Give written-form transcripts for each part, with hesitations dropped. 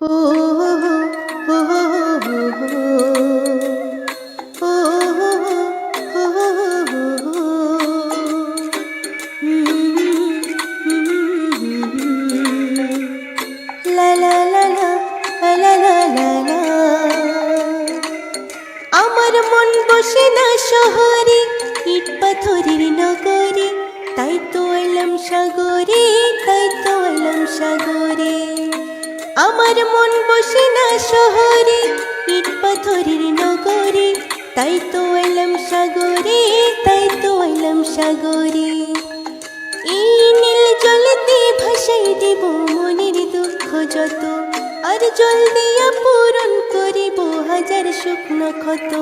ও হো হো হো হো হো হো হো লা লা লা লা লা লা লা লা। আমার মন বসে না শহরে, ইট পাথরের নগরে, তাই তো এলাম সাগরে, তাই তো এলাম সাগরে। আমার মন বসে না শহরে, ইট পাথরের নগরে, তাই তো এলাম সাগরে, তাই তো এলাম সাগরে। এই নীল জলেতে ভাসাই দেব মনের দুঃখ যত, আর জল দিয়া পূরণ করিব হাজার শুকনো ক্ষত।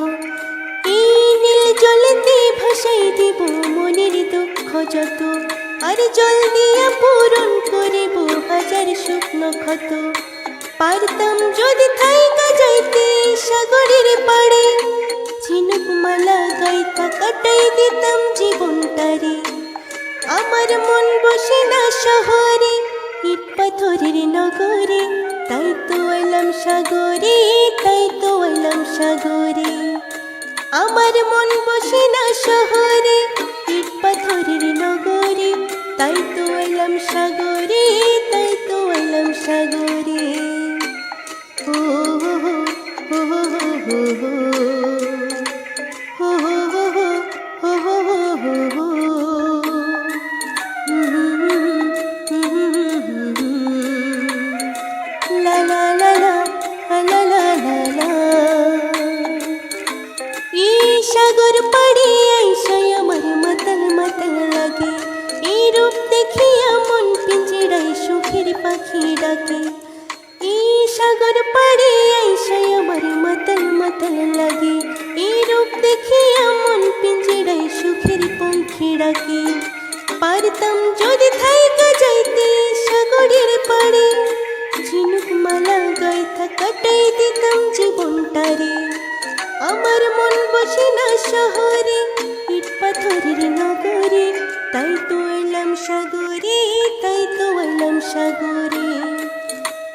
এই নীল জলেতে ভাসাই দেব মনের দুঃখ যত, আর জল দিয়া পূরণ করিব হাজার শুকনো ক্ষত। পারতাম যদি থাইকা যাইতে সাগরের পাড়ে, ঝিনুক মালা গাইতা কাটাই দিতাম জীবনটারে। আমার মন বসে না শহরে, ইট পাথরের নগরে, তাই তো এলাম সাগরে, তাই তো এলাম সাগরে। আমার মন বসে না শহরে, ইট পাথরের নগরে, তাই তো এলাম সাগরে, তাই তো এলাম সাগরে। ও হো হো হো হো হো হো হো হো হো হো হো। লা লা লা লা লা লা লা লা। এই সাগর পাড়ে আইসাই আমার মাতাল মাতাল লাগে, এই রূপ দেখিয়া মন পিঞ্জরায় সুখের পাখি ডাকে। এই সাগর পাড়ে আইসাই আমার মাতাল মাতাল লাগে, এই রূপ দেখিয়া মন পিঞ্জরায় সুখের পঙ্খী ডাকে। পারতাম যদি থাইকা যাইতে সাগরের পাড়ে, ঝিনুক মালা গাইতা কাটাই দিতাম জীবনটারে। আমার মন বসে না শহরে, ইট পাথরের নগরে, তাই তো এলাম সাগরে, তাই তো এলাম সাগরে।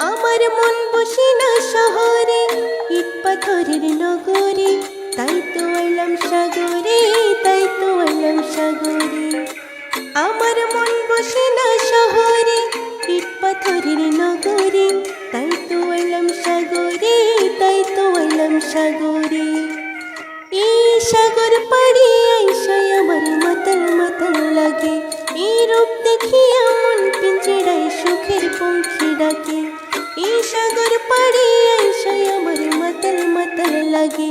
আমার মন বসে না শহরে, ইট পাথরের নগরে, তাই তো এলাম সাগরে, তাই তো এলাম সাগরে। আমার মন বসে না শহরে, ইট পাথরের নগরে, তাই তো এলাম সাগরে, তাই তো এলাম সাগরে। এই সাগর পাড়ে আইসাই আমার মাতাল মাতাল লাগে, এই রূপ দেখিয়া মন পিঞ্জরায় সুখের পঙ্খী ডাকে। এই সাগর পাড়ে আইসাই আমার মাতাল মাতাল লাগে,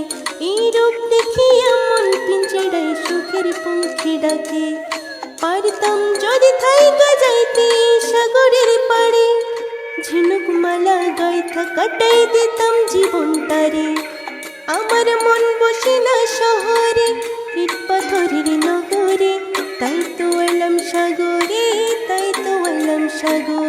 এই রূপ দেখিয়া মন পিঞ্জরায় সুখের পঙ্খী ডাকে। পারতাম যদি থাইকা যাইতে সাগরের পাড়ে, ঝিনুক মালা গাইতা কাটাই দিতাম জীবনটারে। আমার মন বসে না শহরে, ইট পাথরের নগরে, তাই তো এলাম সাগরে, তাই তো এলাম সাগরে।